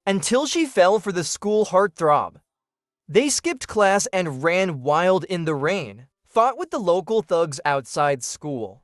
until she fell for the school heartthrob. They skipped class and ran wild in the rain, fought with the local thugs outside school,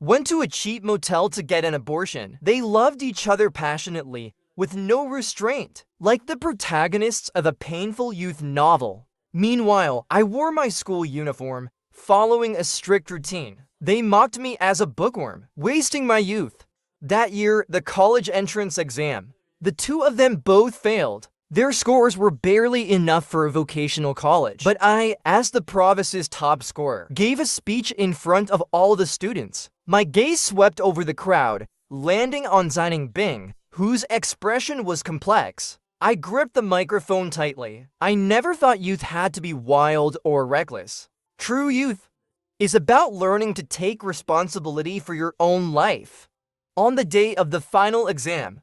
went to a cheap motel to get an abortion. They loved each other passionately, with no restraint, like the protagonists of a painful youth novel. Meanwhile, I wore my school uniform, following a strict routine. They mocked me as a bookworm, wasting my youth. That year, the college entrance exam, the two of them both failed. Their scores were barely enough for a vocational college. But I, as the province's top scorer, gave a speech in front of all the students. My gaze swept over the crowd, landing on Zining, whose expression was complex. I gripped the microphone tightly. I never thought youth had to be wild or reckless. True youth is about learning to take responsibility for your own life. On the day of the final exam,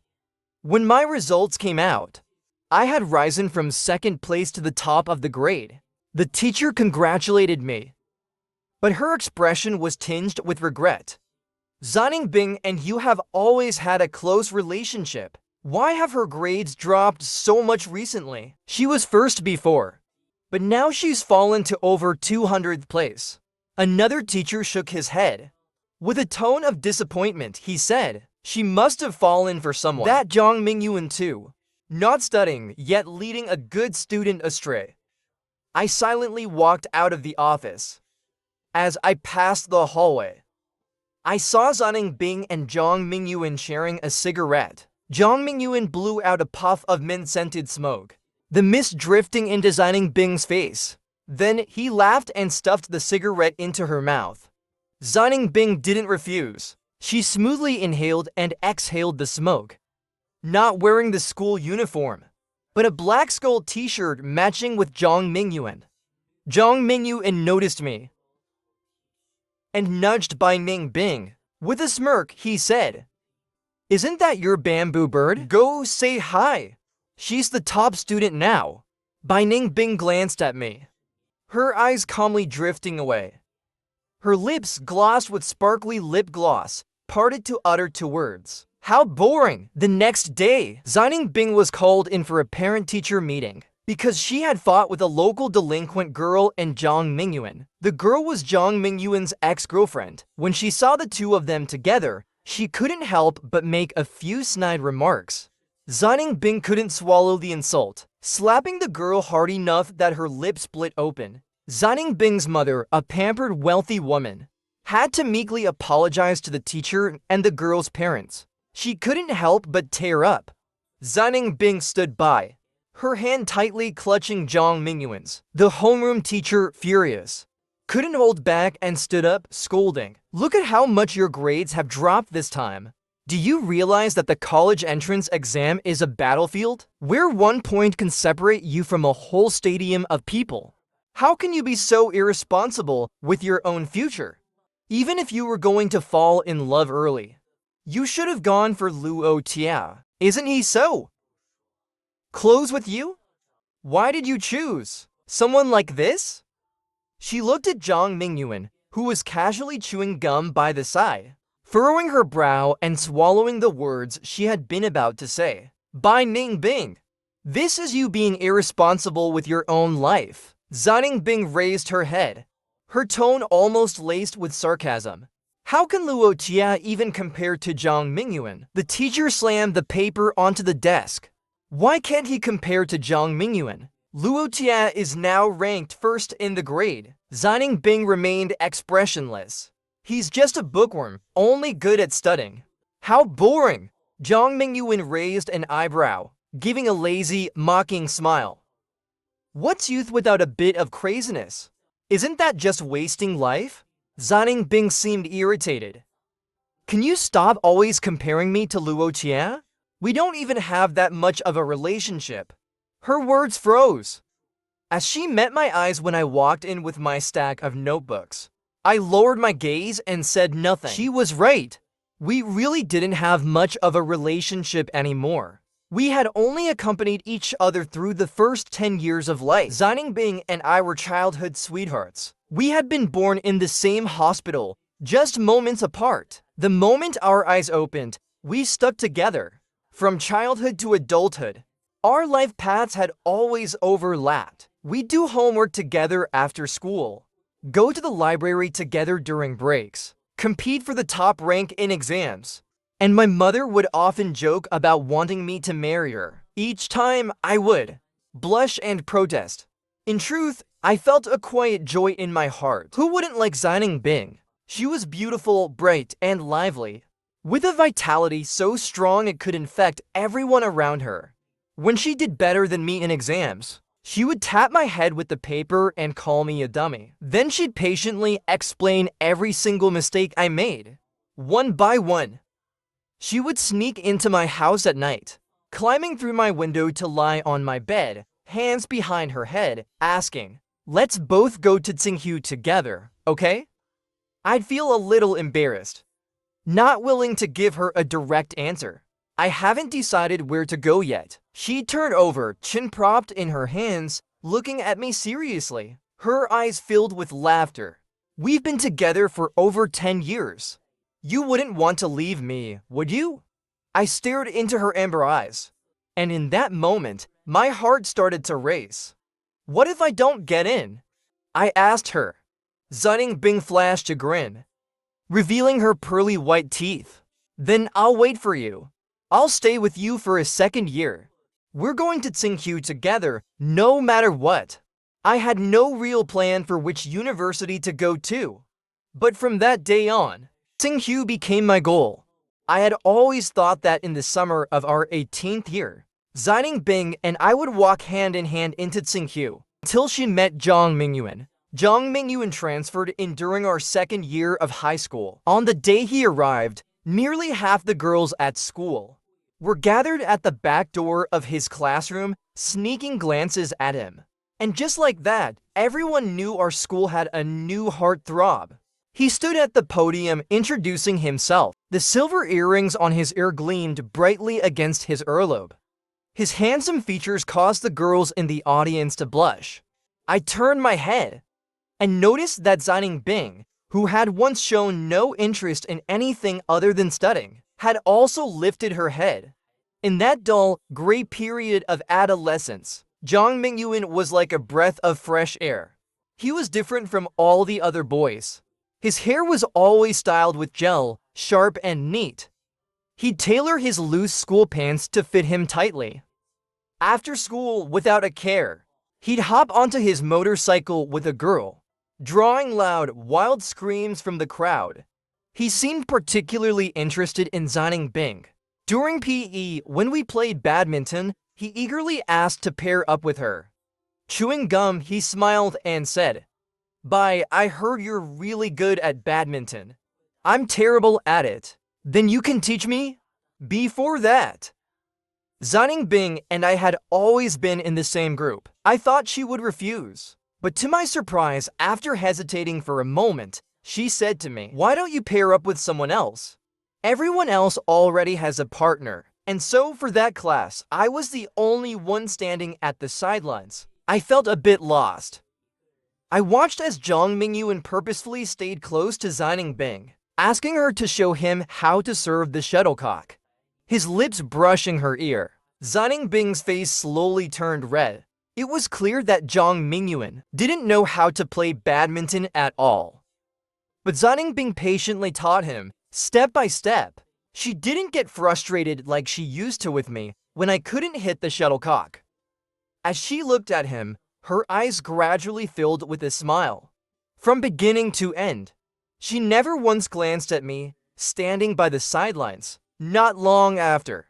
when my results came out, I had risen from second place to the top of the grade. The teacher congratulated me, but her expression was tinged with regret. Zining and you have always had a close relationship. Why have her grades dropped so much recently? She was first before, but now she's fallen to over 200th place. Another teacher shook his head. With a tone of disappointment, he said, she must have fallen for someone. That Zhang Mingyuan too. Not studying, yet leading a good student astray. I silently walked out of the office. As I passed the hallway, I saw Zining and Zhang Mingyuan sharing a cigarette. Zhang Mingyuan blew out a puff of mint-scented smoke, the mist drifting into Zining's face. Then he laughed and stuffed the cigarette into her mouth. Zining didn't refuse. She smoothly inhaled and exhaled the smoke. Not wearing the school uniform, but a black skull t-shirt matching with Zhang Mingyuan. Zhang Mingyuan noticed me and nudged Bai Ningbing. With a smirk, he said, "Isn't that your bamboo bird? Go say hi. She's the top student now." Bai Ningbing glanced at me, her eyes calmly drifting away. Her lips, glossed with sparkly lip gloss, parted to utter two words. How boring! The next day, Zining was called in for a parent-teacher meeting because she had fought with a local delinquent girl and Zhang Mingyuan. The girl was Zhang Mingyuan's ex-girlfriend. When she saw the two of them together, she couldn't help but make a few snide remarks. Zining couldn't swallow the insult, slapping the girl hard enough that her lips split open. Zining mother, a pampered, wealthy woman, had to meekly apologize to the teacher and the girl's parents. She couldn't help but tear up. Zining stood by, her hand tightly clutching Zhang Mingyuan's. The homeroom teacher, furious, couldn't hold back and stood up, scolding. Look at how much your grades have dropped this time. Do you realize that the college entrance exam is a battlefield where 1 point can separate you from a whole stadium of people? How can you be so irresponsible with your own future? Even if you were going to fall in love early, you should have gone for Luo Tia. Isn't he so close with you? Why did you choose someone like this? She looked at Zhang Mingyuan, who was casually chewing gum by the side, furrowing her brow and swallowing the words she had been about to say. Bai Ningbing, this is you being irresponsible with your own life. Zining raised her head, her tone almost laced with sarcasm. How can Luo Tia even compare to Zhang Mingyuan? The teacher slammed the paper onto the desk. Why can't he compare to Zhang Mingyuan? Luo Tia is now ranked first in the grade. Zining remained expressionless. He's just a bookworm, only good at studying. How boring! Zhang Mingyuan raised an eyebrow, giving a lazy, mocking smile. What's youth without a bit of craziness? Isn't that just wasting life? Zining seemed irritated. Can you stop always comparing me to Luo Tia? We don't even have that much of a relationship. Her words froze. As she met my eyes when I walked in with my stack of notebooks, I lowered my gaze and said nothing. She was right. We really didn't have much of a relationship anymore. We had only accompanied each other through the first 10 years of life. Zining and I were childhood sweethearts. We had been born in the same hospital, just moments apart. The moment our eyes opened, we stuck together. From childhood to adulthood, Our life paths had always overlapped. We'd do homework together after school, go to the library together during breaks, compete for the top rank in exams, and my mother would often joke about wanting me to marry her. Each time I would blush and protest. In truth, I felt a quiet joy in my heart. Who wouldn't like Zining Bing? She was beautiful, bright, and lively, with a vitality so strong it could infect everyone around her. When she did better than me in exams, she would tap my head with the paper and call me a dummy. Then she'd patiently explain every single mistake I made, one by one. She would sneak into my house at night, climbing through my window to lie on my bed, hands behind her head, asking, "Let's both go to Tsinghu together, okay?" I'd feel a little embarrassed, not willing to give her a direct answer. "I haven't decided where to go yet." She'd turn over, chin propped in her hands, looking at me seriously, her eyes filled with laughter. "We've been together for over 10 years. You wouldn't want to leave me, would you?" I stared into her amber eyes, and in that moment, my heart started to race. "What if I don't get in?" I asked her. Zining Bing flashed a grin, revealing her pearly white teeth. "Then I'll wait for you. I'll stay with you for a second year. We're going to Tsinghu together, no matter what." I had no real plan for which university to go to, but from that day on, Tsinghu became my goal. I had always thought that in the summer of our 18th year, Zining Bing and I would walk hand in hand into Tsinghu until she met Zhang Mingyuan. Zhang Mingyuan transferred in during our second year of high school. On the day he arrived, nearly half the girls at school were gathered at the back door of his classroom, sneaking glances at him. And just like that, everyone knew our school had a new heartthrob. He stood at the podium introducing himself. The silver earrings on his ear gleamed brightly against his earlobe. His handsome features caused the girls in the audience to blush. I turned my head and noticed that Zining Bing, who had once shown no interest in anything other than studying, had also lifted her head. In that dull, gray period of adolescence, Zhang Mingyuan was like a breath of fresh air. He was different from all the other boys. His hair was always styled with gel, sharp and neat. He'd tailor his loose school pants to fit him tightly. After school, without a care, he'd hop onto his motorcycle with a girl, drawing loud, wild screams from the crowd. He seemed particularly interested in Zining Bing. During PE, when we played badminton, he eagerly asked to pair up with her. Chewing gum, he smiled and said, "Bye, I heard you're really good at badminton. I'm terrible at it. Then you can teach me?" Before that, Zining Bing and I had always been in the same group. I thought she would refuse. But to my surprise, after hesitating for a moment, she said to me, "Why don't you pair up with someone else? Everyone else already has a partner." And so for that class, I was the only one standing at the sidelines. I felt a bit lost. I watched as Zhang Mingyuan purposefully stayed close to Zining Bing, asking her to show him how to serve the shuttlecock, his lips brushing her ear. Zining Bing's face slowly turned red. It was clear that Zhang Mingyuan didn't know how to play badminton at all. But Zining Bing patiently taught him, step by step. She didn't get frustrated like she used to with me when I couldn't hit the shuttlecock. As she looked at him, her eyes gradually filled with a smile. From beginning to end, she never once glanced at me, standing by the sidelines. Not long after,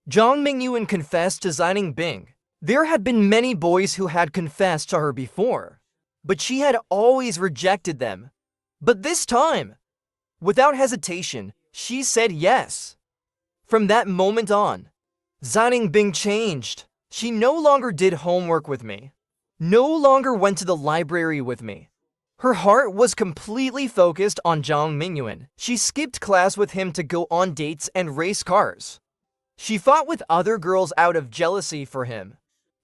Zhang Mingyuan confessed to Zining Bing. There had been many boys who had confessed to her before, but she had always rejected them. But this time, without hesitation, she said yes. From that moment on, Zining Bing changed. She no longer did homework with me, no longer went to the library with me. Her heart was completely focused on Zhang Mingyuan. She skipped class with him to go on dates and race cars. She fought with other girls out of jealousy for him.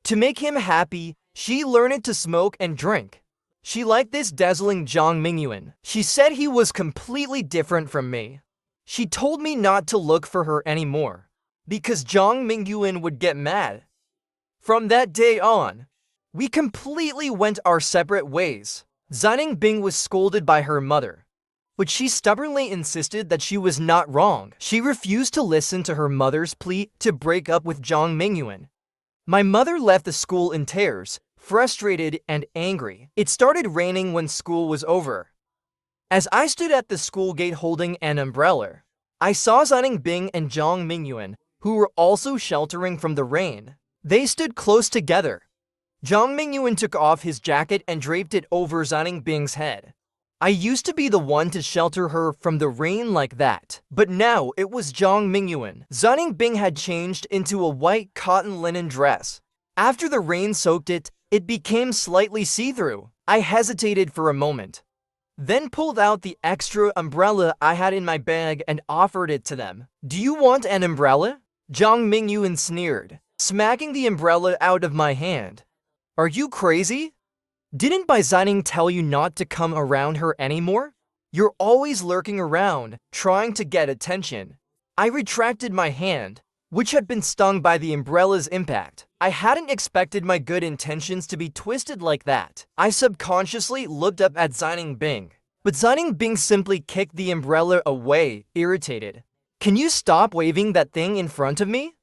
To make him happy, she learned to smoke and drink. She liked this dazzling Zhang Mingyuan. She said he was completely different from me. She told me not to look for her anymore, because Zhang Mingyuan would get mad. From that day on, we completely went our separate ways. Zining Bing was scolded by her mother, but she stubbornly insisted that she was not wrong. She refused to listen to her mother's plea to break up with Zhang Mingyuan. My mother left the school in tears, frustrated and angry. It started raining when school was over. As I stood at the school gate holding an umbrella, I saw Zining Bing and Zhang Mingyuan, who were also sheltering from the rain. They stood close together. Zhang Mingyuan took off his jacket and draped it over Zining Bing's head. I used to be the one to shelter her from the rain like that, but now it was Zhang Mingyuan. Zining Bing had changed into a white cotton linen dress. After the rain soaked it, it became slightly see-through. I hesitated for a moment, then pulled out the extra umbrella I had in my bag and offered it to them. "Do you want an umbrella?" Zhang Mingyuan sneered, smacking the umbrella out of my hand. "Are you crazy? Didn't Bai Zining tell you not to come around her anymore? You're always lurking around, trying to get attention." I retracted my hand, which had been stung by the umbrella's impact. I hadn't expected my good intentions to be twisted like that. I subconsciously looked up at Zining Bing, but Zining Bing simply kicked the umbrella away, irritated. "Can you stop waving that thing in front of me?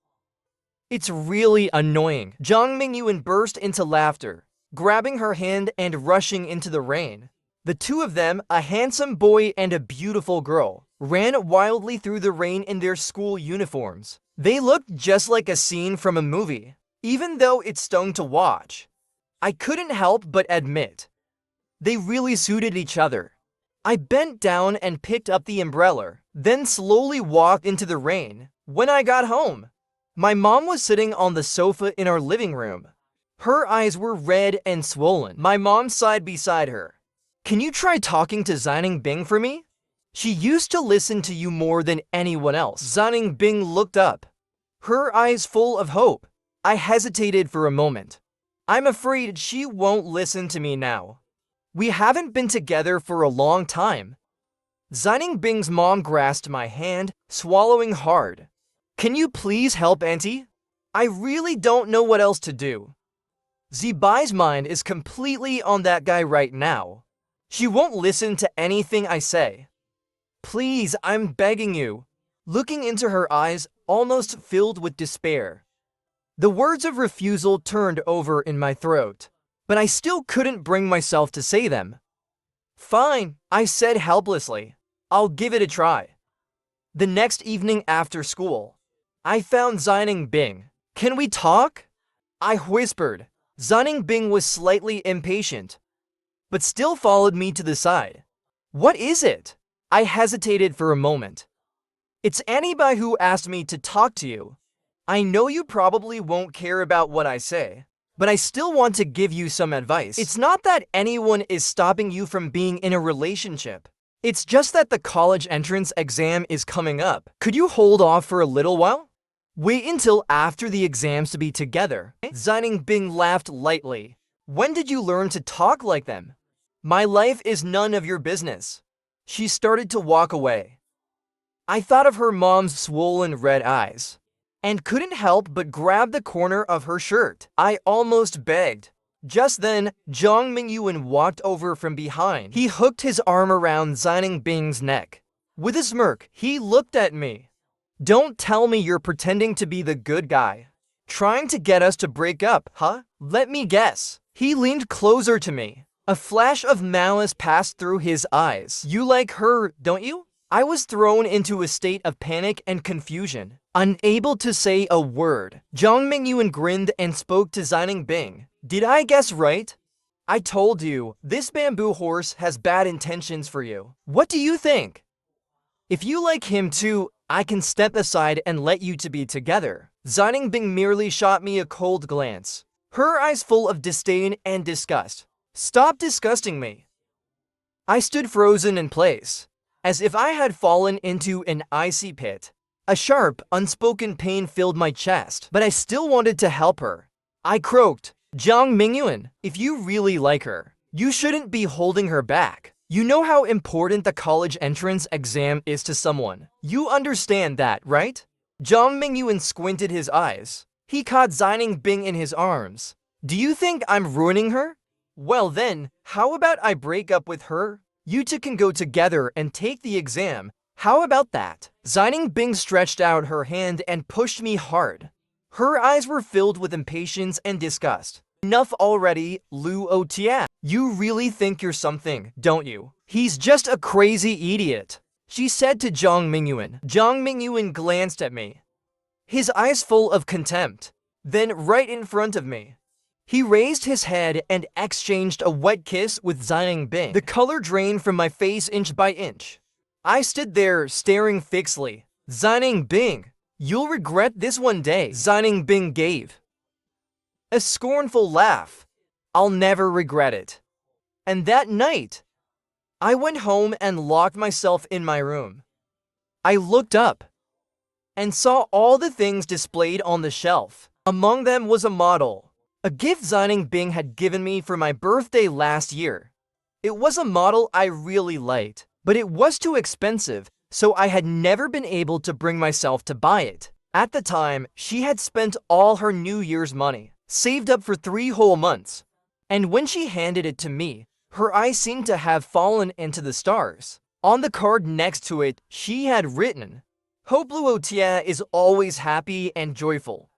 It's really annoying." Zhang Mingyuan burst into laughter, grabbing her hand and rushing into the rain. The two of them, a handsome boy and a beautiful girl, ran wildly through the rain in their school uniforms. They looked just like a scene from a movie, even though it stung to watch. I couldn't help but admit, they really suited each other. I bent down and picked up the umbrella, then slowly walked into the rain. When I got home, my mom was sitting on the sofa in our living room. Her eyes were red and swollen. My mom sighed beside her. "Can you try talking to Zining Bing for me? She used to listen to you more than anyone else." Zining Bing looked up, her eyes full of hope. I hesitated for a moment. "I'm afraid she won't listen to me now. We haven't been together for a long time." Zining Bing's mom grasped my hand, swallowing hard. "Can you please help Auntie? I really don't know what else to do. Zibai's mind is completely on that guy right now. She won't listen to anything I say. Please, I'm begging you." Looking into her eyes, almost filled with despair, the words of refusal turned over in my throat, but I still couldn't bring myself to say them. "Fine," I said helplessly. "I'll give it a try." The next evening after school, I found Zining Bing. "Can we talk?" I whispered. Zining Bing was slightly impatient, but still followed me to the side. "What is it?" I hesitated for a moment. "It's Bai who asked me to talk to you. I know you probably won't care about what I say, but I still want to give you some advice. It's not that anyone is stopping you from being in a relationship. It's just that the college entrance exam is coming up. Could you hold off for a little while? Wait until after the exams to be together." Zining Bing laughed lightly. "When did you learn to talk like them? My life is none of your business." She started to walk away. I thought of her mom's swollen red eyes, and couldn't help but grab the corner of her shirt. I almost begged. Just then, Zhang Mingyuan walked over from behind. He hooked his arm around Zining Bing's neck. With a smirk, he looked at me. "Don't tell me you're pretending to be the good guy. Trying to get us to break up, huh? Let me guess." He leaned closer to me. A flash of malice passed through his eyes. "You like her, don't you?" I was thrown into a state of panic and confusion, unable to say a word. Zhang Mingyuan grinned and spoke to Zining Bing. "Did I guess right? I told you, this bamboo horse has bad intentions for you. What do you think? If you like him too, I can step aside and let you to be together." Zining Bing merely shot me a cold glance, her eyes full of disdain and disgust. "Stop disgusting me." I stood frozen in place, as if I had fallen into an icy pit. A sharp, unspoken pain filled my chest, but I still wanted to help her. I croaked, "Zhang Mingyuan, if you really like her, you shouldn't be holding her back. You know how important the college entrance exam is to someone. You understand that, right?" Zhang Mingyuan squinted his eyes. He caught Zining Bing in his arms. Do you think I'm ruining her? Well then, how about I break up with her? You two can go together and take the exam. How about that? Zining Bing stretched out her hand and pushed me hard. Her eyes were filled with impatience and disgust. Enough already, Lu Otia. You really think you're something, don't you? He's just a crazy idiot, she said to Zhang Mingyuan. Zhang Mingyuan glanced at me, his eyes full of contempt. Then right in front of me, he raised his head and exchanged a wet kiss with Zining Bing. The color drained from my face inch by inch. I stood there staring fixedly. Zining Bing, you'll regret this one day. Zining Bing gave a scornful laugh. I'll never regret it. And that night, I went home and locked myself in my room. I looked up and saw all the things displayed on the shelf. Among them was a model, a gift Zining Bing had given me for my birthday last year. It was a model I really liked, but it was too expensive, so I had never been able to bring myself to buy it. At the time, she had spent all her New Year's money, saved up for 3 whole months. And when she handed it to me, her eyes seemed to have fallen into the stars. On the card next to it, she had written, "Hope Luotia is always happy and joyful."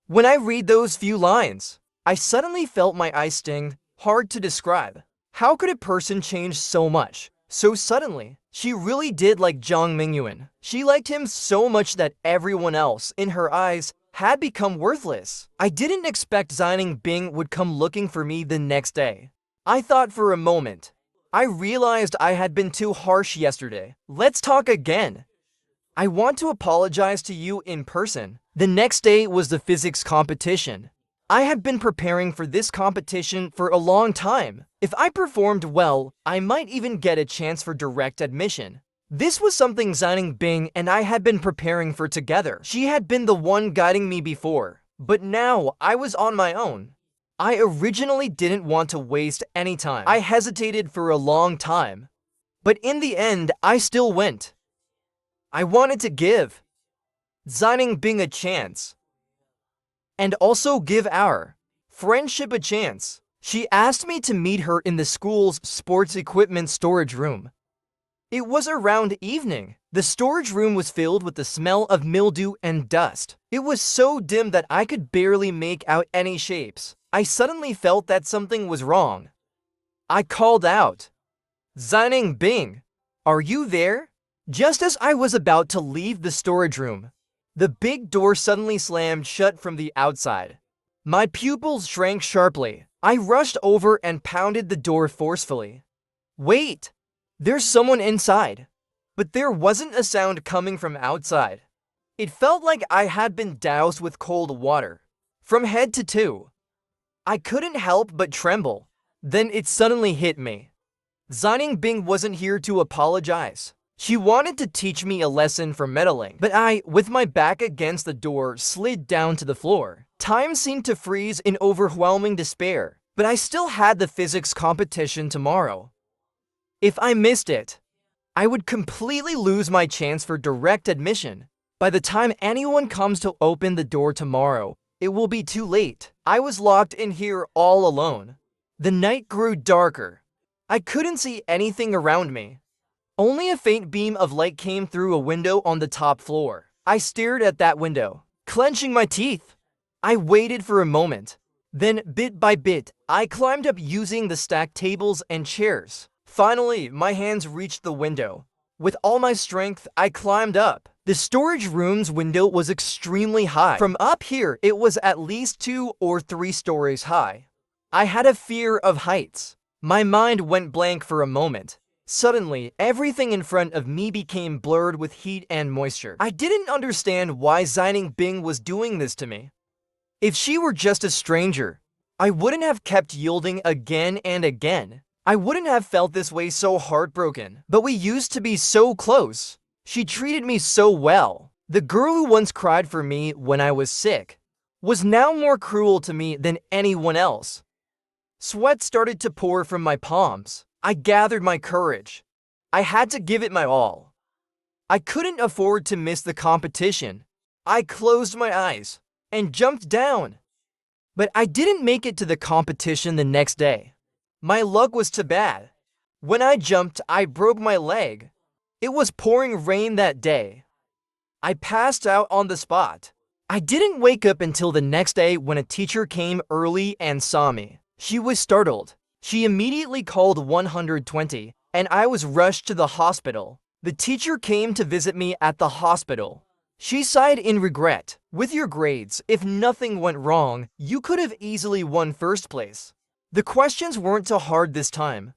When I read those few lines, I suddenly felt my eyes sting, hard to describe. How could a person change so much, so suddenly? She really did like Zhang Mingyuan. She liked him so much that everyone else, in her eyes, had become worthless. I didn't expect Zining Bing would come looking for me the next day. I thought for a moment. I realized I had been too harsh yesterday. Let's talk again. I want to apologize to you in person. The next day was the physics competition. I had been preparing for this competition for a long time. If I performed well, I might even get a chance for direct admission. This was something Zining Bing and I had been preparing for together. She had been the one guiding me before, but now I was on my own. I originally didn't want to waste any time. I hesitated for a long time, but in the end, I still went. I wanted to give Zining Bing a chance, and also give our friendship a chance. She asked me to meet her in the school's sports equipment storage room. It was around evening. The storage room was filled with the smell of mildew and dust. It was so dim that I could barely make out any shapes. I suddenly felt that something was wrong. I called out, "Zining Bing, are you there?" Just as I was about to leave the storage room, the big door suddenly slammed shut from the outside. My pupils shrank sharply. I rushed over and pounded the door forcefully. "Wait! There's someone inside." But there wasn't a sound coming from outside. It felt like I had been doused with cold water, from head to toe. I couldn't help but tremble. Then it suddenly hit me. Zining Bing wasn't here to apologize. She wanted to teach me a lesson for meddling. But I, with my back against the door, slid down to the floor. Time seemed to freeze in overwhelming despair. But I still had the physics competition tomorrow. If I missed it, I would completely lose my chance for direct admission. By the time anyone comes to open the door tomorrow, it will be too late. I was locked in here all alone. The night grew darker. I couldn't see anything around me. Only a faint beam of light came through a window on the top floor. I stared at that window, clenching my teeth. I waited for a moment. Then, bit by bit, I climbed up using the stacked tables and chairs. Finally, my hands reached the window. With all my strength, I climbed up. The storage room's window was extremely high. From up here, it was at least 2 or 3 stories high. I had a fear of heights. My mind went blank for a moment. Suddenly, everything in front of me became blurred with heat and moisture. I didn't understand why Zining Bing was doing this to me. If she were just a stranger, I wouldn't have kept yielding again and again. I wouldn't have felt this way so heartbroken. But we used to be so close. She treated me so well. The girl who once cried for me when I was sick was now more cruel to me than anyone else. Sweat started to pour from my palms. I gathered my courage. I had to give it my all. I couldn't afford to miss the competition. I closed my eyes and jumped down. But I didn't make it to the competition the next day. My luck was too bad. When I jumped, I broke my leg. It was pouring rain that day. I passed out on the spot. I didn't wake up until the next day when a teacher came early and saw me. She was startled. She immediately called 120, and I was rushed to the hospital. The teacher came to visit me at the hospital. She sighed in regret. With your grades, if nothing went wrong, you could have easily won first place. The questions weren't too hard this time.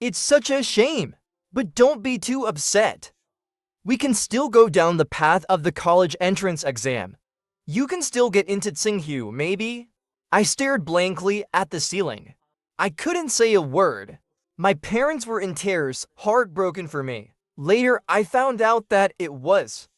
It's such a shame. But don't be too upset. We can still go down the path of the college entrance exam. You can still get into Tsinghua, maybe? I stared blankly at the ceiling. I couldn't say a word. My parents were in tears, heartbroken for me. Later, I found out that it was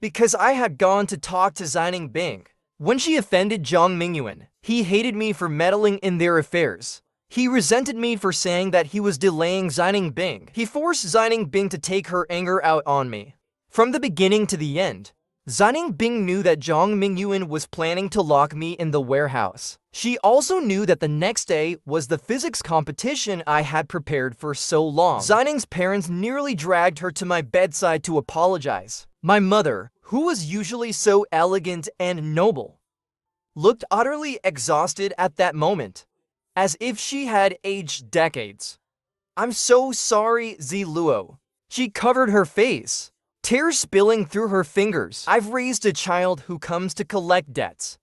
because I had gone to talk to Zining Bing. When she offended Zhang Mingyuan, he hated me for meddling in their affairs. He resented me for saying that he was delaying Zining Bing. He forced Zining Bing to take her anger out on me. From the beginning to the end, Zining Bing knew that Zhang Mingyuan was planning to lock me in the warehouse. She also knew that the next day was the physics competition I had prepared for so long. Zining's parents nearly dragged her to my bedside to apologize. My mother, who was usually so elegant and noble, looked utterly exhausted at that moment, as if she had aged decades. I'm so sorry, Ziluo. She covered her face, tears spilling through her fingers. I've raised a child who comes to collect debts.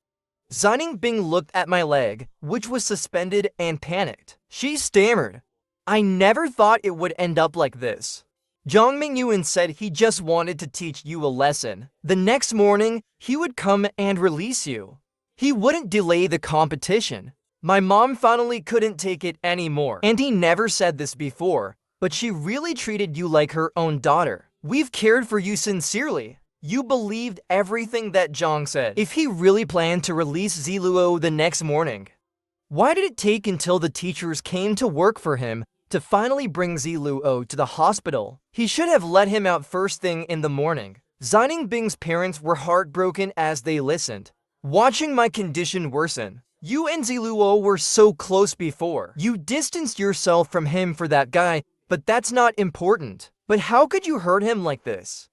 Zining Bing looked at my leg, which was suspended, and panicked. She stammered. I never thought it would end up like this. Zhang Mingyuan said he just wanted to teach you a lesson. The next morning, he would come and release you. He wouldn't delay the competition. My mom finally couldn't take it anymore. And he never said this before, but she really treated you like her own daughter. We've cared for you sincerely. You believed everything that Zhang said. If he really planned to release Ziluo the next morning, why did it take until the teachers came to work for him to finally bring Ziluo to the hospital? He should have let him out first thing in the morning. Zining Bing's parents were heartbroken as they listened, watching my condition worsen. You and Ziluo were so close before. You distanced yourself from him for that guy, but that's not important. But how could you hurt him like this?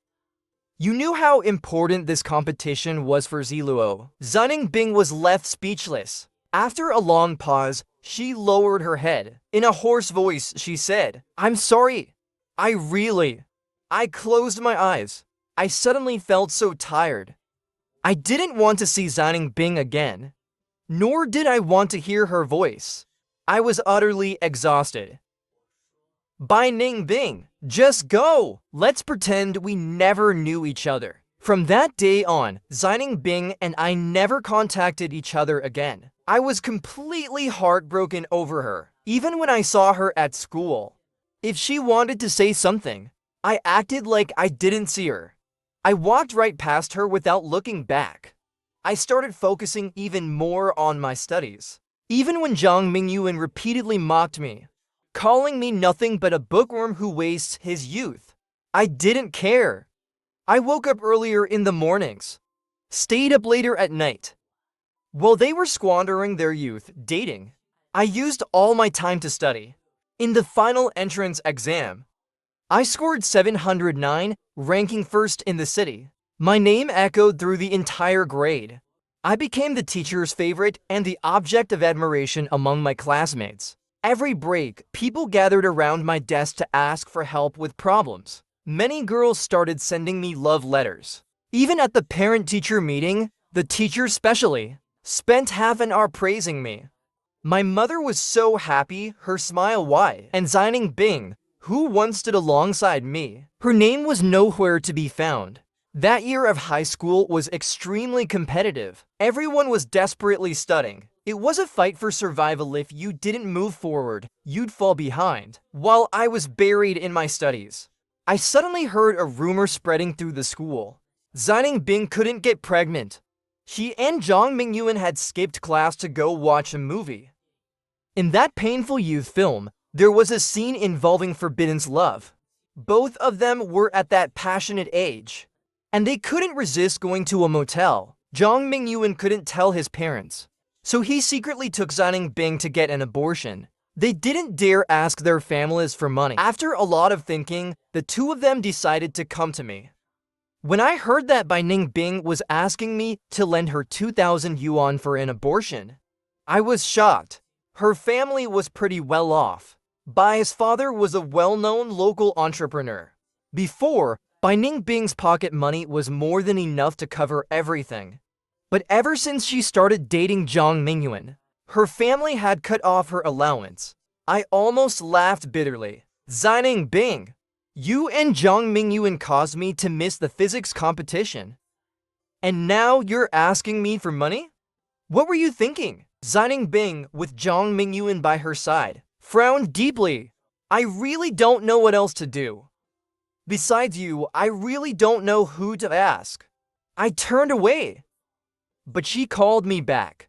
You knew how important this competition was for Ziluo. Zining Bing was left speechless. After a long pause, she lowered her head. In a hoarse voice, she said, I'm sorry. I closed my eyes. I suddenly felt so tired. I didn't want to see Zining Bing again. Nor did I want to hear her voice. I was utterly exhausted. By Ning Bing, just go! Let's pretend we never knew each other. From that day on, Zining Bing and I never contacted each other again. I was completely heartbroken over her, even when I saw her at school. If she wanted to say something, I acted like I didn't see her. I walked right past her without looking back. I started focusing even more on my studies. Even when Zhang Mingyuan repeatedly mocked me, calling me nothing but a bookworm who wastes his youth, I didn't care. I woke up earlier in the mornings, stayed up later at night. While they were squandering their youth dating, I used all my time to study. In the final entrance exam, I scored 709, ranking first in the city. My name echoed through the entire grade. I became the teacher's favorite and the object of admiration among my classmates. Every break, people gathered around my desk to ask for help with problems. Many girls started sending me love letters. Even at the parent-teacher meeting, the teacher especially spent half an hour praising me. My mother was so happy, her smile wide, and Zining Bing, who once stood alongside me, her name was nowhere to be found. That year of high school was extremely competitive. Everyone was desperately studying. It was a fight for survival. If you didn't move forward, you'd fall behind. While I was buried in my studies, I suddenly heard a rumor spreading through the school. Zining Bing couldn't get pregnant. She and Zhang Mingyuan had skipped class to go watch a movie. In that painful youth film, there was a scene involving forbidden love. Both of them were at that passionate age, and they couldn't resist going to a motel. Zhang Mingyuan couldn't tell his parents, so he secretly took Zining Bing to get an abortion. They didn't dare ask their families for money. After a lot of thinking, the two of them decided to come to me. When I heard that Bai Ningbing was asking me to lend her 2,000 yuan for an abortion, I was shocked. Her family was pretty well off. Bai's father was a well-known local entrepreneur. Before, Bai Ningbing's pocket money was more than enough to cover everything. But ever since she started dating Zhang Mingyuan, her family had cut off her allowance. I almost laughed bitterly. Zining Bing, you and Zhang Mingyuan caused me to miss the physics competition. And now you're asking me for money? What were you thinking? Zining Bing, with Zhang Mingyuan by her side, frowned deeply. I really don't know what else to do. Besides you, I really don't know who to ask. I turned away. But she called me back.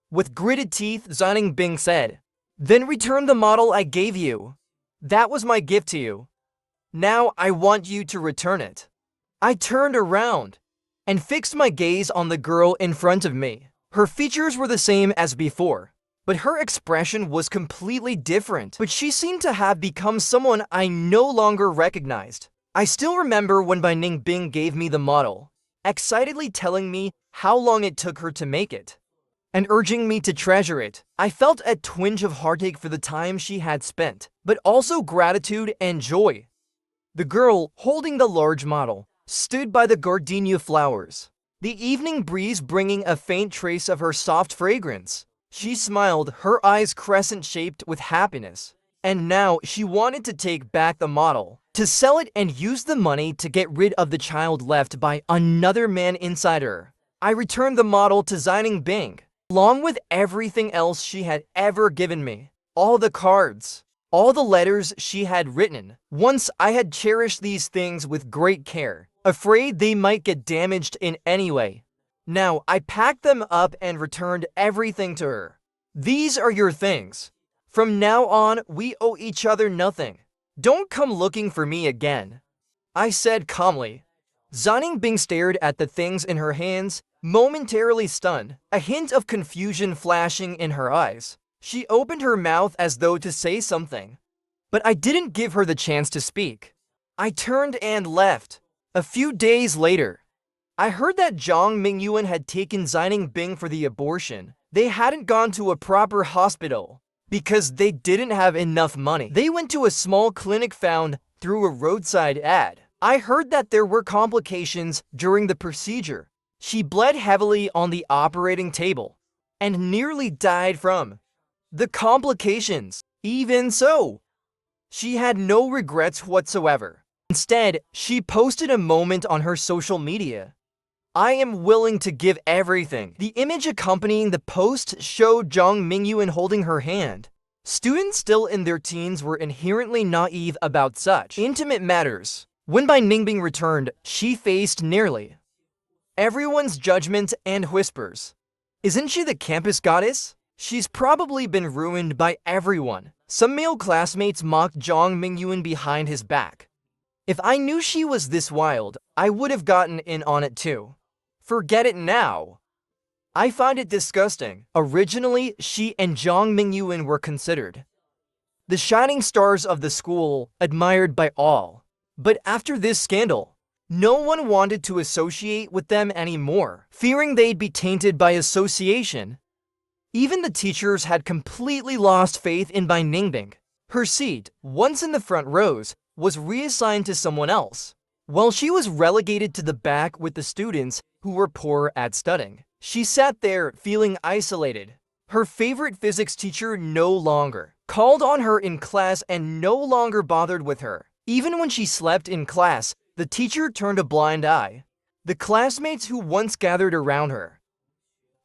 With gritted teeth, Zining Bing said, "Then return the model I gave you. That was my gift to you. Now I want you to return it." I turned around and fixed my gaze on the girl in front of me. Her features were the same as before, but her expression was completely different. But she seemed to have become someone I no longer recognized. I still remember when Bai Ningbing gave me the model, excitedly telling me how long it took her to make it, and urging me to treasure it. I felt a twinge of heartache for the time she had spent, but also gratitude and joy. The girl, holding the large model, stood by the gardenia flowers, the evening breeze bringing a faint trace of her soft fragrance. She smiled, her eyes crescent-shaped with happiness. And now she wanted to take back the model, to sell it and use the money to get rid of the child left by another man inside her. I returned the model to Zining Bing, along with everything else she had ever given me. All the cards, all the letters she had written. Once I had cherished these things with great care, afraid they might get damaged in any way. Now I packed them up and returned everything to her. These are your things. From now on, we owe each other nothing. Don't come looking for me again, I said calmly. Zining Bing stared at the things in her hands, momentarily stunned, a hint of confusion flashing in her eyes. She opened her mouth as though to say something, but I didn't give her the chance to speak. I turned and left. A few days later, I heard that Zhang Mingyuan had taken Zining Bing for the abortion. They hadn't gone to a proper hospital because they didn't have enough money. They went to a small clinic found through a roadside ad. I heard that there were complications during the procedure. She bled heavily on the operating table and nearly died from the complications. Even so, she had no regrets whatsoever. Instead, she posted a moment on her social media. "I am willing to give everything." The image accompanying the post showed Zhang Mingyuan holding her hand. Students still in their teens were inherently naive about such intimate matters. When Bai Ningbing returned, she faced nearly everyone's judgment and whispers. "Isn't she the campus goddess? She's probably been ruined by everyone." Some male classmates mocked Zhang Mingyuan behind his back. If I knew she was this wild, I would have gotten in on it too. Forget it now. I find it disgusting. Originally, she and Zhang Mingyuan were considered the shining stars of the school, admired by all. But after this scandal, no one wanted to associate with them anymore, fearing they'd be tainted by association. Even the teachers had completely lost faith in Bai Ningbing. Her seat, once in the front rows, was reassigned to someone else, while she was relegated to the back with the students who were poor at studying. She sat there feeling isolated. Her favorite physics teacher no longer called on her in class and no longer bothered with her. Even when she slept in class, the teacher turned a blind eye. The classmates who once gathered around her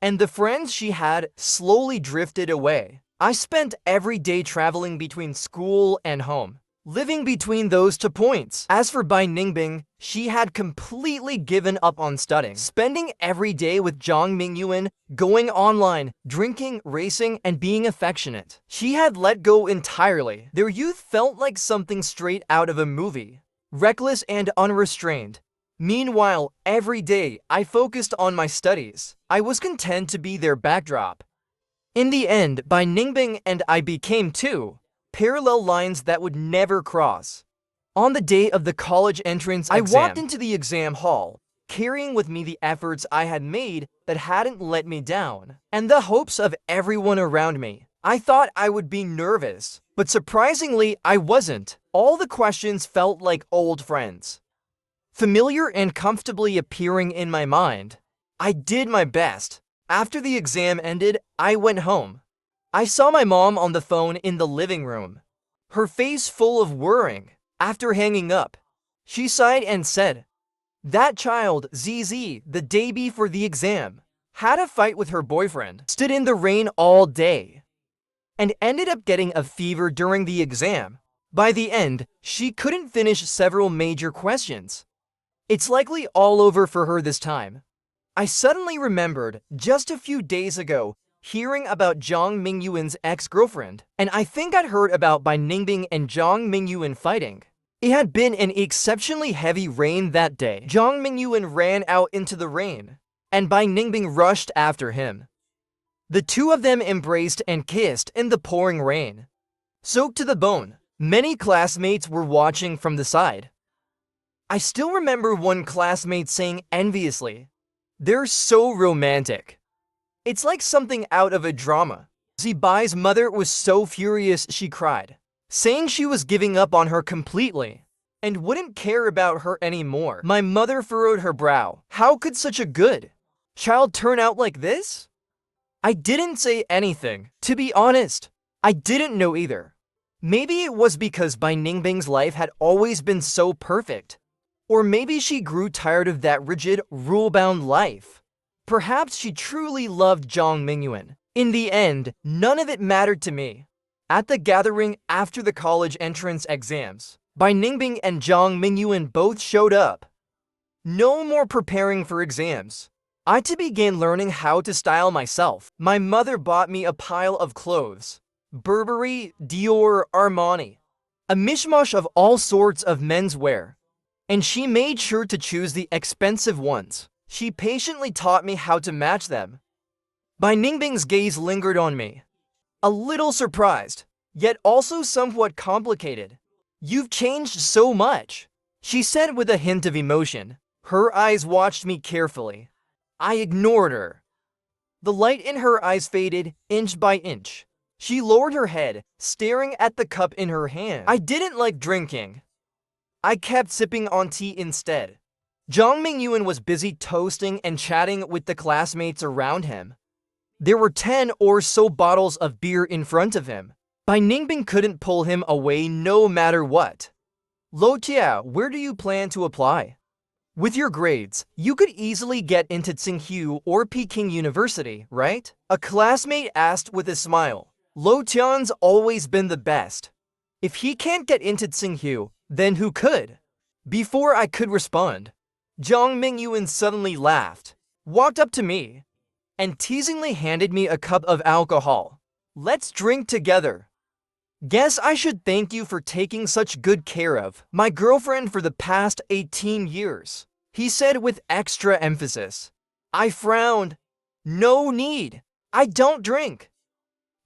and the friends she had slowly drifted away. I spent every day traveling between school and home, living between those 2 points. As for Bai Ningbing, she had completely given up on studying, spending every day with Zhang Mingyuan, going online, drinking, racing, and being affectionate. She had let go entirely. Their youth felt like something straight out of a movie. Reckless and unrestrained, Meanwhile, every day, I focused on my studies. I was content to be their backdrop. In the end, Bai Ningbing and I became two parallel lines that would never cross. On the day of the college entrance exam, I walked into the exam hall, carrying with me the efforts I had made that hadn't let me down, and the hopes of everyone around me. I thought I would be nervous, but surprisingly, I wasn't. All the questions felt like old friends, familiar and comfortably appearing in my mind. I did my best. After the exam ended, I went home. I saw my mom on the phone in the living room, her face full of worrying. After hanging up, she sighed and said, "That child, ZZ, the day before the exam, had a fight with her boyfriend, stood in the rain all day, and ended up getting a fever during the exam. By the end, she couldn't finish several major questions. It's likely all over for her this time." I suddenly remembered, just a few days ago, hearing about Zhang Mingyuan's ex-girlfriend, and I think I'd heard about Bai Ningbing and Zhang Mingyuan fighting. It had been an exceptionally heavy rain that day. Zhang Mingyuan ran out into the rain, and Bai Ningbing rushed after him. The two of them embraced and kissed in the pouring rain. Soaked to the bone, many classmates were watching from the side. I still remember one classmate saying enviously, "They're so romantic. It's like something out of a drama." Zibai's mother was so furious she cried, saying she was giving up on her completely and wouldn't care about her anymore. My mother furrowed her brow. How could such a good child turn out like this? I didn't say anything. To be honest, I didn't know either. Maybe it was because Bai Ningbing's life had always been so perfect. Or maybe she grew tired of that rigid, rule-bound life. Perhaps she truly loved Zhang Mingyuan. In the end, none of it mattered to me. At the gathering after the college entrance exams, Bai Ningbing and Zhang Mingyuan both showed up. No more preparing for exams. I had to begin learning how to style myself. My mother bought me a pile of clothes. Burberry, Dior, Armani. A mishmash of all sorts of menswear. And she made sure to choose the expensive ones. She patiently taught me how to match them. Bai Ningbing's gaze lingered on me. A little surprised, yet also somewhat complicated. "You've changed so much," she said with a hint of emotion. Her eyes watched me carefully. I ignored her. The light in her eyes faded inch by inch. She lowered her head, staring at the cup in her hand. I didn't like drinking. I kept sipping on tea instead. Zhang Mingyuan was busy toasting and chatting with the classmates around him. There were 10 or so bottles of beer in front of him. Bai Ningbing couldn't pull him away no matter what. "Lo Tia, where do you plan to apply? With your grades, you could easily get into Tsinghua or Peking University, right?" a classmate asked with a smile. "Lo Tian's always been the best. If he can't get into Tsinghua, then who could?" Before I could respond, Zhang Mingyuan suddenly laughed, walked up to me, and teasingly handed me a cup of alcohol. "Let's drink together. Guess I should thank you for taking such good care of my girlfriend for the past 18 years, he said with extra emphasis. I frowned. "No need. I don't drink."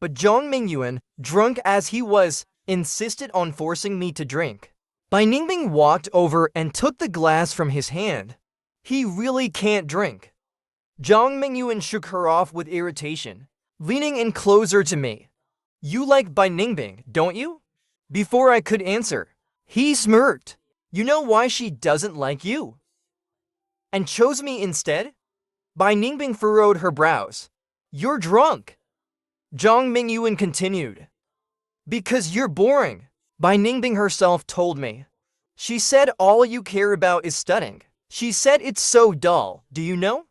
But Zhang Mingyuan, drunk as he was, insisted on forcing me to drink. Bai Ningbing walked over and took the glass from his hand. "He really can't drink." Zhang Mingyuan shook her off with irritation, leaning in closer to me. "You like Bai Ningbing, don't you?" Before I could answer, he smirked. "You know why she doesn't like you? And chose me instead?" Bai Ningbing furrowed her brows. "You're drunk." Zhang Mingyuan continued. "Because you're boring," Bai Ningbing herself told me. "She said all you care about is studying. She said it's so dull, do you know?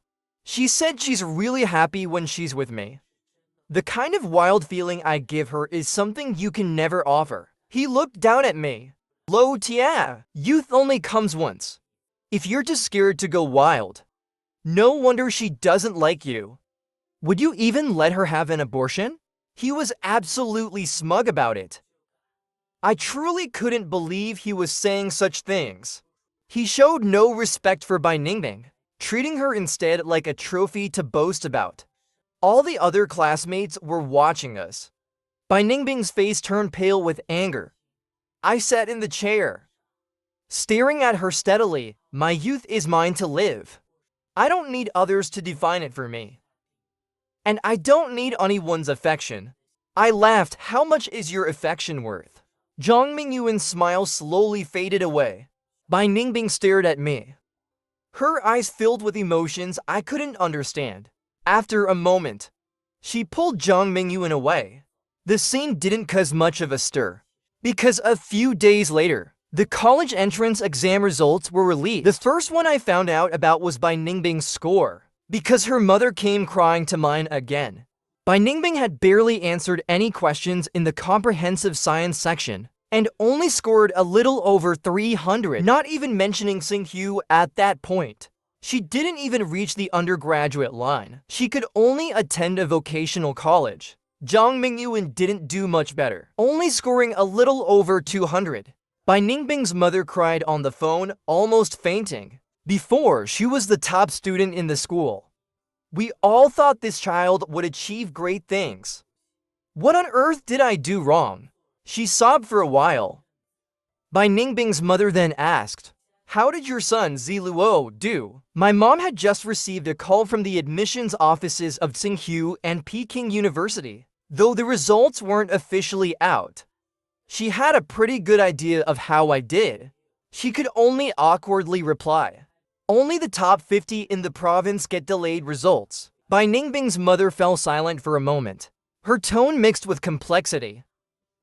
She said she's really happy when she's with me. The kind of wild feeling I give her is something you can never offer." He looked down at me. "Lo Tia, youth only comes once. If you're too scared to go wild, no wonder she doesn't like you. Would you even let her have an abortion?" He was absolutely smug about it. I truly couldn't believe he was saying such things. He showed no respect for Bai Ningbing, treating her instead like a trophy to boast about. All the other classmates were watching us. Bai Ningbing's face turned pale with anger. I sat in the chair, staring at her steadily. My youth is mine to live. I don't need others to define it for me. And I don't need anyone's affection. I laughed. How much is your affection worth? Zhang Mingyuan's smile slowly faded away. Bai Ningbing stared at me. Her eyes filled with emotions I couldn't understand. After a moment, she pulled Zhang Mingyuan away. The scene didn't cause much of a stir, because a few days later, the college entrance exam results were released. The first one I found out about was Bai Ningbing's score, because her mother came crying to mine again. Bai Ningbing had barely answered any questions in the comprehensive science section, and only scored a little over 300, not even mentioning Xinghu at that point. She didn't even reach the undergraduate line. She could only attend a vocational college. Zhang Mingyuan didn't do much better, only scoring a little over 200. Bai Ningbing's mother cried on the phone, almost fainting. Before, she was the top student in the school. We all thought this child would achieve great things. What on earth did I do wrong? She sobbed for a while. Bai Ningbing's mother then asked, how did your son Ziluo do? My mom had just received a call from the admissions offices of Tsinghua and Peking University, though the results weren't officially out. She had a pretty good idea of how I did. She could only awkwardly reply, only the top 50 in the province get delayed results. Bai Ningbing's mother fell silent for a moment, her tone mixed with complexity.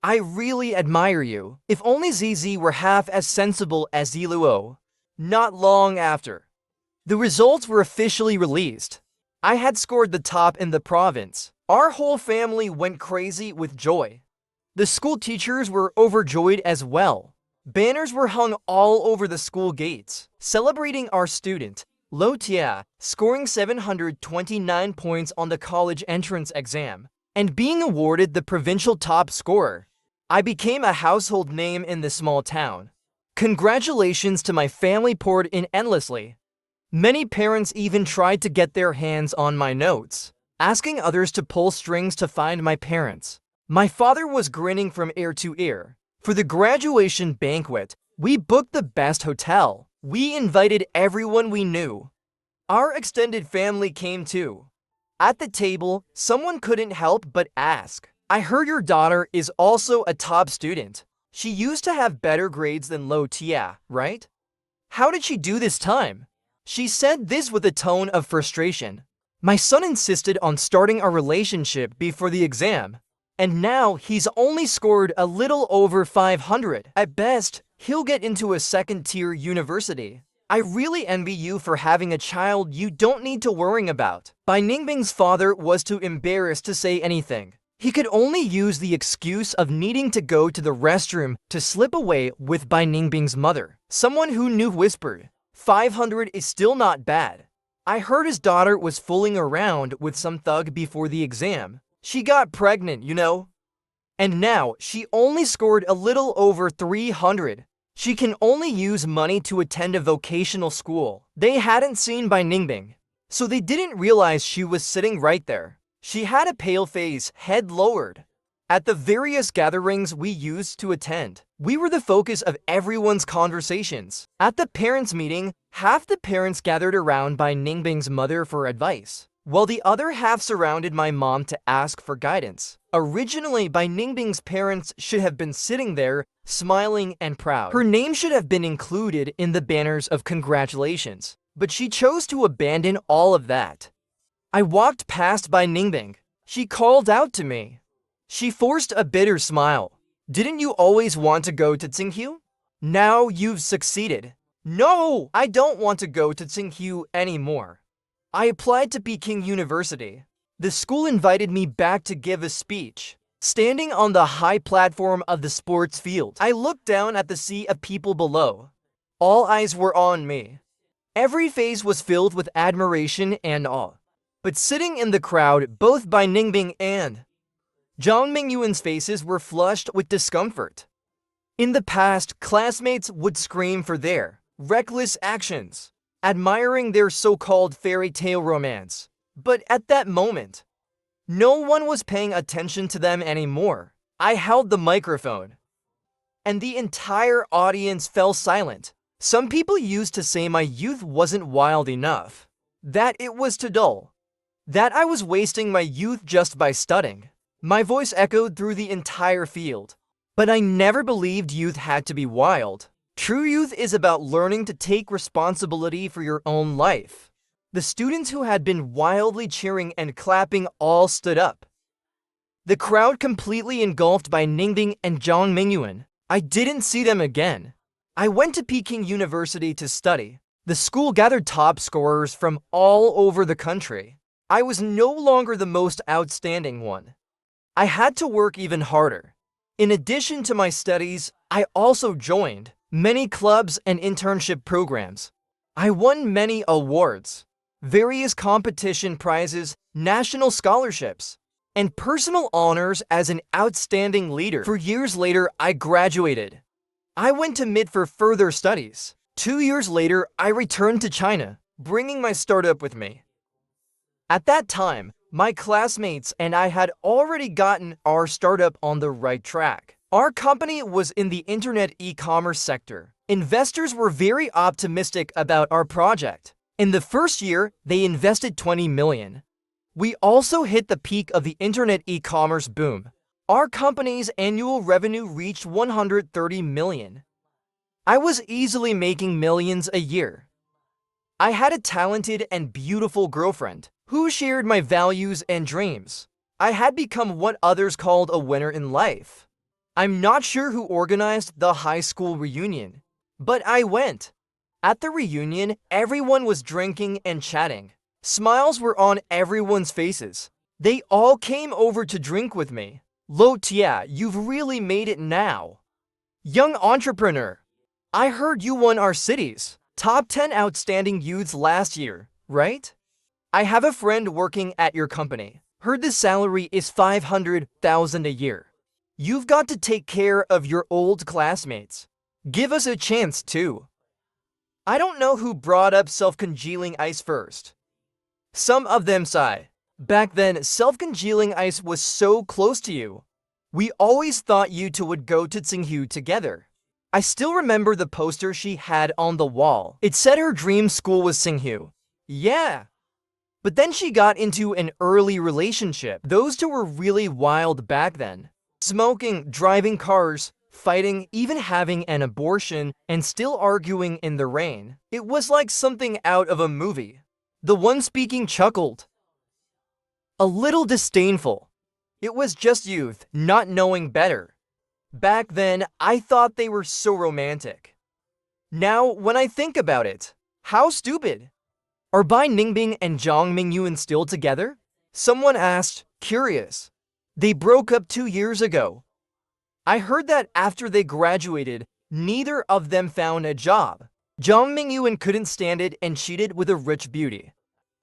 I really admire you. If only ZZ were half as sensible as Ziluo. Not long after, the results were officially released. I had scored the top in the province. Our whole family went crazy with joy. The school teachers were overjoyed as well. Banners were hung all over the school gates, celebrating our student, Lo Tia, scoring 729 points on the college entrance exam, and being awarded the provincial top scorer. I became a household name in the small town. Congratulations to my family poured in endlessly. Many parents even tried to get their hands on my notes, asking others to pull strings to find my parents. My father was grinning from ear to ear. For the graduation banquet, we booked the best hotel. We invited everyone we knew. Our extended family came too. At the table, someone couldn't help but ask, I heard your daughter is also a top student. She used to have better grades than Lo Tia, right? How did she do this time? She said this with a tone of frustration. My son insisted on starting our relationship before the exam, and now he's only scored a little over 500. At best, he'll get into a second-tier university. I really envy you for having a child you don't need to worry about. Bai Ningbing's father was too embarrassed to say anything. He could only use the excuse of needing to go to the restroom to slip away with Bai Ningbing's mother. Someone who knew whispered, 500 is still not bad. I heard his daughter was fooling around with some thug before the exam. She got pregnant, you know. And now she only scored a little over 300. She can only use money to attend a vocational school. They hadn't seen Bai Ningbing, so they didn't realize she was sitting right there. She had a pale face, head lowered. At the various gatherings we used to attend, we were the focus of everyone's conversations. At the parents' meeting, half the parents gathered around Bai Ningbing's mother for advice, while the other half surrounded my mom to ask for guidance. Originally, Bai Ningbing's parents should have been sitting there, smiling and proud. Her name should have been included in the banners of congratulations, but she chose to abandon all of that. I walked past Bai Ningbing. She called out to me. She forced a bitter smile. Didn't you always want to go to Tsinghua? Now you've succeeded. No, I don't want to go to Tsinghua anymore. I applied to Peking University. The school invited me back to give a speech. Standing on the high platform of the sports field, I looked down at the sea of people below. All eyes were on me. Every face was filled with admiration and awe. But sitting in the crowd, both Bai Ningbing and Zhang Mingyuan's faces were flushed with discomfort. In the past, classmates would scream for their reckless actions, admiring their so-called fairy tale romance. But at that moment, no one was paying attention to them anymore. I held the microphone, and the entire audience fell silent. Some people used to say my youth wasn't wild enough, that it was too dull, that I was wasting my youth just by studying. My voice echoed through the entire field. But I never believed youth had to be wild. True youth is about learning to take responsibility for your own life. The students who had been wildly cheering and clapping all stood up. The crowd completely engulfed by Ningbing and Zhang Mingyuan. I didn't see them again. I went to Peking University to study. The school gathered top scorers from all over the country. I was no longer the most outstanding one. I had to work even harder. In addition to my studies, I also joined many clubs and internship programs. I won many awards, various competition prizes, national scholarships, and personal honors as an outstanding leader. For years later, I graduated. I went to MIT for further studies. 2 years later, I returned to China, bringing my startup with me. At that time, my classmates and I had already gotten our startup on the right track. Our company was in the internet e-commerce sector. Investors were very optimistic about our project. In the first year, they invested 20 million. We also hit the peak of the internet e-commerce boom. Our company's annual revenue reached 130 million. I was easily making millions a year. I had a talented and beautiful girlfriend who shared my values and dreams. I had become what others called a winner in life. I'm not sure who organized the high school reunion, but I went. At the reunion, everyone was drinking and chatting. Smiles were on everyone's faces. They all came over to drink with me. Lo Tia, you've really made it now. Young entrepreneur, I heard you won our city's top 10 outstanding youths last year, right? I have a friend working at your company. Heard the salary is 500,000 a year. You've got to take care of your old classmates. Give us a chance too. I don't know who brought up self-congealing ice first. Some of them sigh. Back then, self-congealing ice was so close to you. We always thought you two would go to Tsinghua together. I still remember the poster she had on the wall. It said her dream school was Tsinghua. Yeah. But then she got into an early relationship. Those two were really wild back then. Smoking, driving cars, fighting, even having an abortion, and still arguing in the rain. It was like something out of a movie. The one speaking chuckled. A little disdainful. It was just youth, not knowing better. Back then, I thought they were so romantic. Now, when I think about it, how stupid. Are Bai Ningbing and Zhang Mingyuan still together? Someone asked, curious. They broke up 2 years ago. I heard that after they graduated, neither of them found a job. Zhang Mingyuan couldn't stand it and cheated with a rich beauty.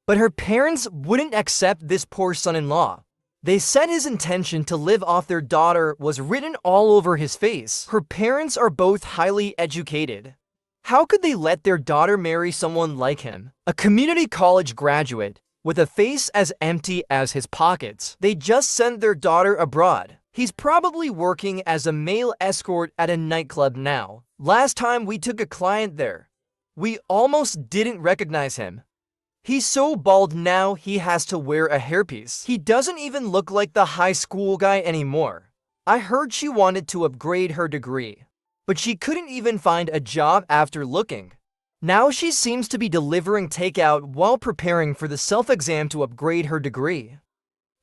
But her parents wouldn't accept this poor son-in-law. They said his intention to live off their daughter was written all over his face. Her parents are both highly educated. How could they let their daughter marry someone like him? A community college graduate, with a face as empty as his pockets. They just sent their daughter abroad. He's probably working as a male escort at a nightclub now. Last time we took a client there, we almost didn't recognize him. He's so bald now he has to wear a hairpiece. He doesn't even look like the high school guy anymore. I heard she wanted to upgrade her degree, but she couldn't even find a job after looking. Now she seems to be delivering takeout while preparing for the self-exam to upgrade her degree.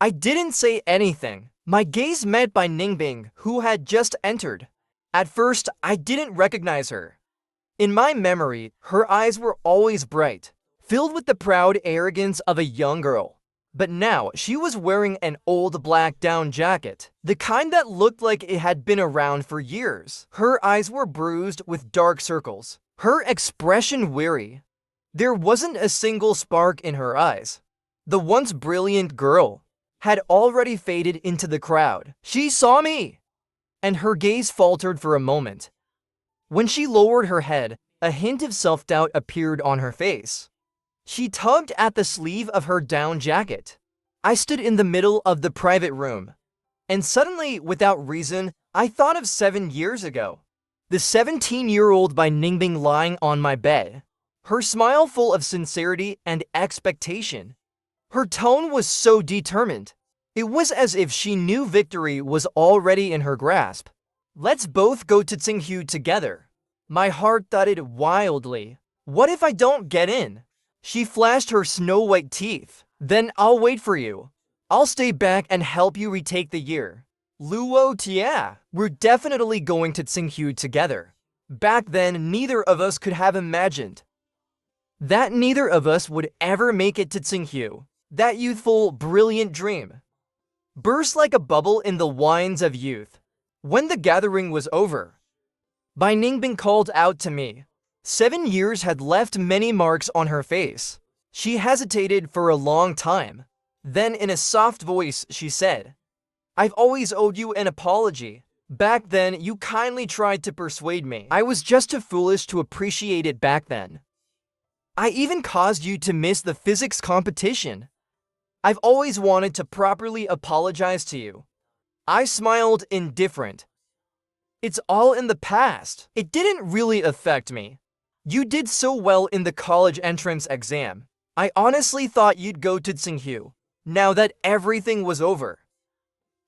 I didn't say anything. My gaze met by Ningbing, who had just entered. At first, I didn't recognize her. In my memory, her eyes were always bright, filled with the proud arrogance of a young girl. But now, she was wearing an old black down jacket, the kind that looked like it had been around for years. Her eyes were bruised with dark circles, her expression weary. There wasn't a single spark in her eyes. The once brilliant girl had already faded into the crowd. She saw me, and her gaze faltered for a moment. When she lowered her head, A hint of self-doubt appeared on her face. She tugged at the sleeve of her down jacket. I stood in the middle of the private room. And suddenly, without reason, I thought of 7 years ago. The 17-year-old by Ningbing lying on my bed. Her smile full of sincerity and expectation. Her tone was so determined. It was as if she knew victory was already in her grasp. Let's both go to Tsinghua together. My heart thudded wildly. What if I don't get in? She flashed her snow-white teeth. Then I'll wait for you. I'll stay back and help you retake the year. Luo Tia, we're definitely going to Tsinghua together. Back then, neither of us could have imagined that neither of us would ever make it to Tsinghua. That youthful, brilliant dream burst like a bubble in the wines of youth. When the gathering was over, Bai Ningbing called out to me. 7 years had left many marks on her face. She hesitated for a long time. Then in a soft voice she said, I've always owed you an apology. Back then, you kindly tried to persuade me. I was just too foolish to appreciate it back then. I even caused you to miss the physics competition. I've always wanted to properly apologize to you. I smiled indifferent. It's all in the past. It didn't really affect me. You did so well in the college entrance exam. I honestly thought you'd go to Tsinghua. Now that everything was over,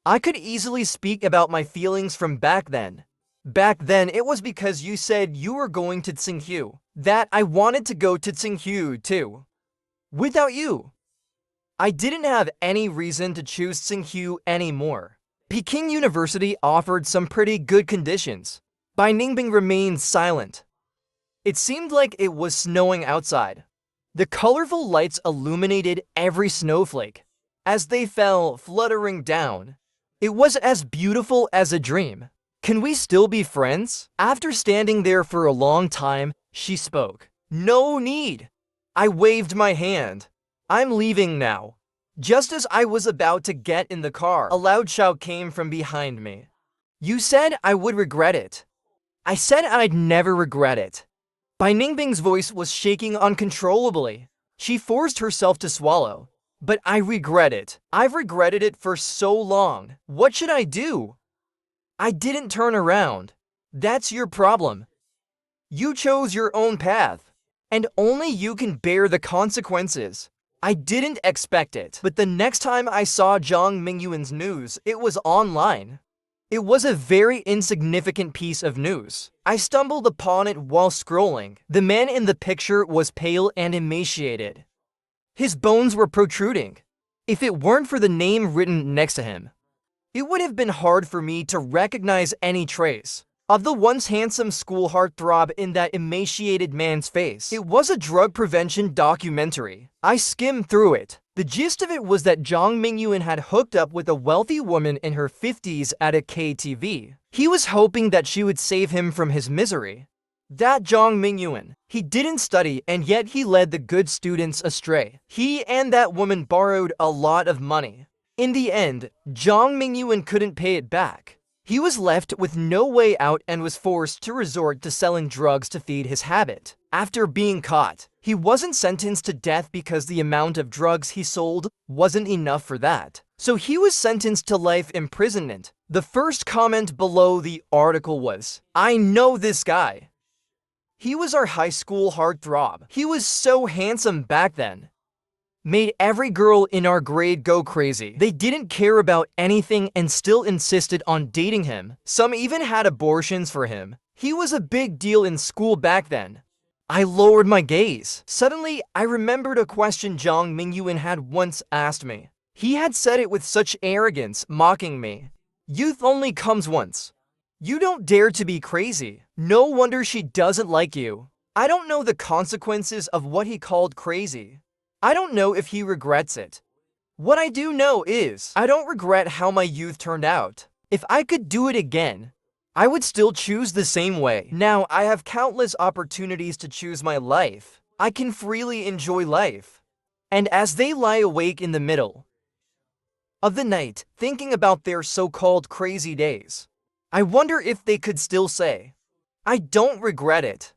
I could easily speak about my feelings from back then. Back then, it was because you said you were going to Tsinghua that I wanted to go to Tsinghua too. Without you, I didn't have any reason to choose Tsinghua anymore. Peking University offered some pretty good conditions. Bai Ningbing remained silent. It seemed like it was snowing outside. The colorful lights illuminated every snowflake as they fell fluttering down. It was as beautiful as a dream. Can we still be friends? After standing there for a long time, she spoke. No need. I waved my hand. I'm leaving now. Just as I was about to get in the car, a loud shout came from behind me. You said I would regret it. I said I'd never regret it. Bai Ningbing's voice was shaking uncontrollably. She forced herself to swallow. But I regret it. I've regretted it for so long. What should I do? I didn't turn around. That's your problem. You chose your own path. And only you can bear the consequences. I didn't expect it. But the next time I saw Zhang Mingyuan's news, it was online. It was a very insignificant piece of news. I stumbled upon it while scrolling. The man in the picture was pale and emaciated. His bones were protruding. If it weren't for the name written next to him, it would have been hard for me to recognize any trace of the once handsome school heartthrob in that emaciated man's face. It was a drug prevention documentary. I skimmed through it. The gist of it was that Zhang Mingyuan had hooked up with a wealthy woman in her 50s at a KTV. He was hoping that she would save him from his misery. That Zhang Mingyuan, he didn't study and yet he led the good students astray. He and that woman borrowed a lot of money. In the end, Zhang Mingyuan couldn't pay it back. He was left with no way out and was forced to resort to selling drugs to feed his habit. After being caught, he wasn't sentenced to death because the amount of drugs he sold wasn't enough for that. So he was sentenced to life imprisonment. The first comment below the article was, I know this guy. He was our high school heartthrob. He was so handsome back then. Made every girl in our grade go crazy. They didn't care about anything and still insisted on dating him. Some even had abortions for him. He was a big deal in school back then. I lowered my gaze. Suddenly, I remembered a question Zhang Mingyuan had once asked me. He had said it with such arrogance, mocking me. Youth only comes once. You don't dare to be crazy. No wonder she doesn't like you. I don't know the consequences of what he called crazy. I don't know if he regrets it. What I do know is, I don't regret how my youth turned out. If I could do it again, I would still choose the same way. Now, I have countless opportunities to choose my life. I can freely enjoy life. And as they lie awake in the middle of the night, thinking about their so-called crazy days, I wonder if they could still say, I don't regret it.